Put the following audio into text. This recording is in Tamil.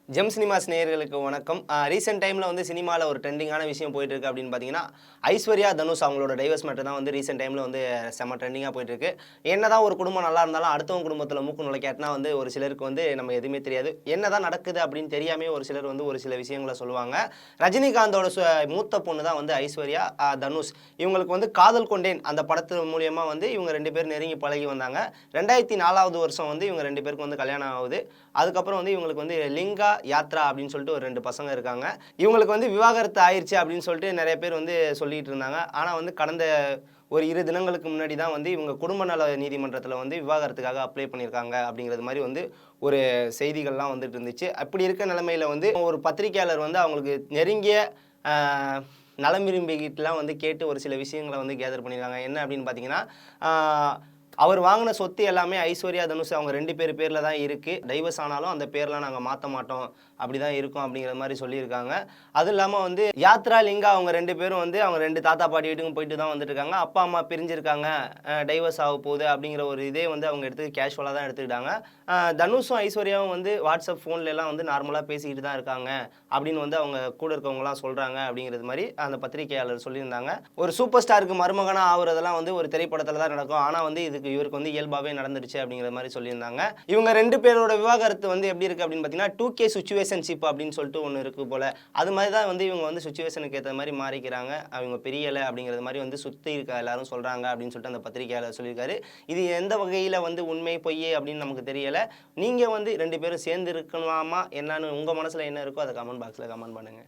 ஜெம் சினிமாஸ் நேயர்களுக்கு வணக்கம். ரீசென்ட் டைமில் வந்து சினிமாவில் ஒரு ட்ரெண்டிங்கான விஷயம் போயிட்டு இருக்கு அப்படின்னு பார்த்தீங்கன்னா, ஐஸ்வர்யா தனுஷ் அவங்களோட டைவர்ஸ் மேட்டர் தான் வந்து ரீசென்ட் டைமில் வந்து செம்ம ட்ரெண்டிங்காக போயிட்டு இருக்கு. என்னதான் ஒரு குடும்பம் நல்லா இருந்தாலும் அடுத்தவங்க குடும்பத்தில் மூக்கு நுழைக்காட்டினா வந்து ஒரு சிலருக்கு வந்து நம்ம எதுவுமே தெரியாது. என்னதான் நடக்குது அப்படின்னு தெரியாமே ஒரு சிலர் வந்து ஒரு சில விஷயங்களை சொல்லுவாங்க. ரஜினிகாந்தோட மூத்த பொண்ணு தான் வந்து ஐஸ்வர்யா தனுஷ். இவங்களுக்கு வந்து காதல் கொண்டேன் அந்த படத்து மூலியமாக வந்து இவங்க 2 பேரும் நெருங்கி பழகி வந்தாங்க. 2004வது வருஷம் வந்து இவங்க 2 பேருக்கு வந்து கல்யாணம் ஆகுது. அதுக்கப்புறம் வந்து இவங்களுக்கு வந்து லிங்கா யாத்ரா அப்படின்னு சொல்லிட்டு ஒரு 2 பசங்க இருக்காங்க. இவங்களுக்கு வந்து விவாகரத்து ஆயிருச்சு அப்படின்னு சொல்லிட்டு நிறைய பேர் வந்து சொல்லிட்டு இருந்தாங்க. ஆனால் வந்து கடந்த ஒரு 2 தினங்களுக்கு முன்னாடி தான் வந்து இவங்க குடும்ப நல நீதிமன்றத்தில் வந்து விவாகரத்துக்காக அப்ளை பண்ணியிருக்காங்க அப்படிங்கிறது மாதிரி வந்து ஒரு செய்திகள்லாம் வந்துட்டு இருந்துச்சு. அப்படி இருக்க நிலைமையில வந்து ஒரு பத்திரிகையாளர் வந்து அவங்களுக்கு நெருங்கிய நலம் விரும்பிகிட்டலாம் வந்து கேட்டு ஒரு சில விஷயங்களை வந்து கேதர் பண்ணியிருக்காங்க. என்ன அப்படின்னு பார்த்தீங்கன்னா, அவர் வாங்கின சொத்து எல்லாமே ஐஸ்வர்யா தனுஷ் அவங்க 2 பேர் பேர்ல தான் இருக்கு. டைவர்ஸ் ஆனாலும் அந்த பேர்லாம் நாங்க மாத்த மாட்டோம். அப்படிதான் இருக்கும் அப்படிங்கிற மாரி சொல்லியிருக்காங்க. அதுவும் இல்லாம வந்து யாத்ரா, லிங்கா அவங்க 2 பேரும் வந்து அவங்க 2 தாத்தா பாட்டி வீட்டுக்கும் போயிட்டு தான் வந்துட்டு இருக்காங்க. அப்பா, அம்மா பிரிஞ்சிருக்காங்க. டைவர்ஸ் ஆக போகுது அப்படிங்கிற ஒரு இதே வந்து அவங்க கேஷுவலா தான் எடுத்துக்கிட்டாங்க. தனுஷும் ஐஸ்வர்யாவும் வந்து வாட்ஸ்அப் ஃபோன்லலாம் வந்து நார்மலா பேசிக்கிட்டு தான் இருக்காங்க. அப்படின்னு வந்து அவங்க கூட இருக்கவங்கலாம் சொல்றாங்க அப்படிங்கிறது மாரி அந்த பத்திரிகையாளர் சொல்லியிருந்தாங்க. ஒரு சூப்பர் ஸ்டாருக்கு மருமகனா ஆவுறதெல்லாம் வந்து ஒரு திரைப்படத்துல தான் நடக்கும். ஆனா வந்து இவருக்கு வந்து இயல்பாவே நடந்துருச்சு அப்படிங்கிற மாரி சொல்லியிருந்தாங்க. இவங்க 2 பேரோட விவாகரத்து வந்து எப்படி இருக்கு அப்படின்னு பார்த்தீங்கன்னா, 2K சிச்சுவேஷன்ஷிப் அப்படின்னு சொல்லிட்டு ஒண்ணு இருக்கு போல. அது மாரி தான் வந்து இவங்க வந்து சிச்சுவேஷனுக்கு ஏத்த மாரி மாறிக்கிறாங்க. அவங்க பிரியல அப்படிங்கிறது மாரி வந்து சுத்தி இருக்க எல்லாரும் சொல்றாங்க அப்படின்னு சொல்லிட்டு அந்த பத்திரிகையாளர் சொல்லியிருக்காரு. இது எந்த வகையில வந்து உண்மை, பொய் அப்படின்னு நமக்கு தெரியல. நீங்க வந்து 2 பேரும் சேர்ந்து இருக்கலாமா என்னன்னு உங்க மனசுல என்ன இருக்கோ அத கமெண்ட் பாக்ஸ்ல கமெண்ட் பண்ணுங்க.